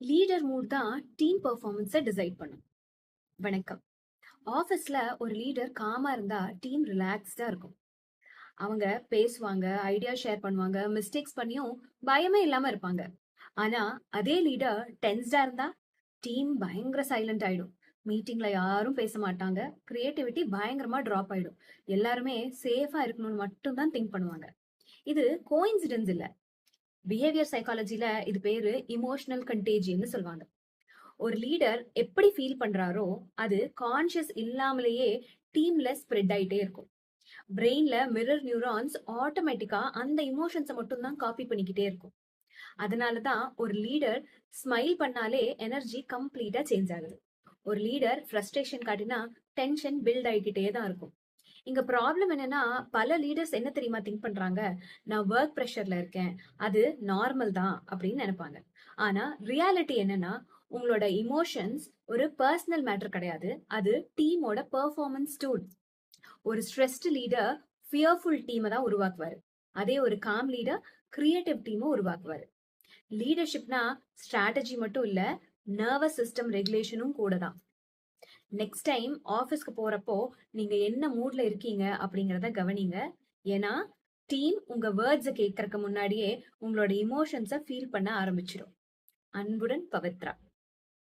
Leader mood தான் team பெர்ஃபார்மன்ஸை decide பண்ணும். வணக்கம். ஆஃபீஸ்ல ஒரு லீடர் காமா இருந்தா டீம் ரிலாக்ஸ்டா இருக்கும். அவங்க பேசுவாங்க, ஐடியா ஷேர் பண்ணுவாங்க, மிஸ்டேக்ஸ் பண்ணியும் பயமே இல்லாம இருப்பாங்க. ஆனா அதே லீடர் டென்ஸ்டா இருந்தா டீம் பயங்கர சைலண்ட் ஆயிடும். மீட்டிங்ல யாரும் பேச மாட்டாங்க. கிரியேட்டிவிட்டி பயங்கரமா டிராப் ஆயிடும். எல்லாருமே சேஃபா இருக்கணும்னு மட்டும் தான் திங்க் பண்ணுவாங்க. இது கோயின்சிடன்ஸ் இல்ல. பிஹேவியர் சைக்காலஜில இது பேரு இமோஷனல் கண்டேஜியன்னு சொல்லுவாங்க. ஒரு லீடர் எப்படி ஃபீல் பண்றாரோ அது கான்ஷியஸ் இல்லாமலேயே டீம்ல ஸ்ப்ரெட் ஆயிட்டே இருக்கும். பிரெயின்ல மிரர் நியூரான்ஸ் ஆட்டோமேட்டிக்கா அந்த இமோஷன்ஸை மட்டும் தான் காப்பி பண்ணிக்கிட்டே இருக்கும். அதனாலதான் ஒரு லீடர் ஸ்மைல் பண்ணாலே எனர்ஜி கம்ப்ளீட்டா சேஞ்ச் ஆகுது. ஒரு லீடர் ஃப்ரஸ்ட்ரேஷன் காட்டினா டென்ஷன் பில்ட் ஆகிக்கிட்டே தான் இருக்கும். இங்க ப்ராப்ளம் என்னன்னா, பல லீடர்ஸ் என்ன தெரியுமா திங்க் பண்றாங்க, நான் ஒர்க் ப்ரெஷர்ல இருக்கேன், அது நார்மல் தான் அப்படின்னு நினைப்பாங்க. ஆனா ரியாலிட்டி என்னன்னா, உங்களோட இமோஷன்ஸ் ஒரு பர்சனல் மேட்டர் கிடையாது, அது டீமோட பெர்ஃபார்மன்ஸ் டூல். ஒரு ஸ்ட்ரெஸ்ட் லீடர் ஃபியர்ஃபுல் டீமை தான் உருவாக்குவாரு. அதே ஒரு காம் லீடர் கிரியேட்டிவ் டீமை உருவாக்குவாரு. லீடர்ஷிப்னா ஸ்ட்ராட்டஜி மட்டும் இல்ல, நர்வஸ் சிஸ்டம் ரெகுலேஷனும் கூட தான். நெக்ஸ்ட் டைம் ஆஃபீஸ்க்கு போறப்போ நீங்க என்ன மூட்ல இருக்கீங்க அப்படிங்கறத கவனிங்க. ஏன்னா டீம் உங்க வேர்ட்ஸை கேட்கறதுக்கு முன்னாடியே உங்களோட இமோஷன்ஸை ஃபீல் பண்ண ஆரம்பிச்சிடும். அன்புடன் பவித்ரா.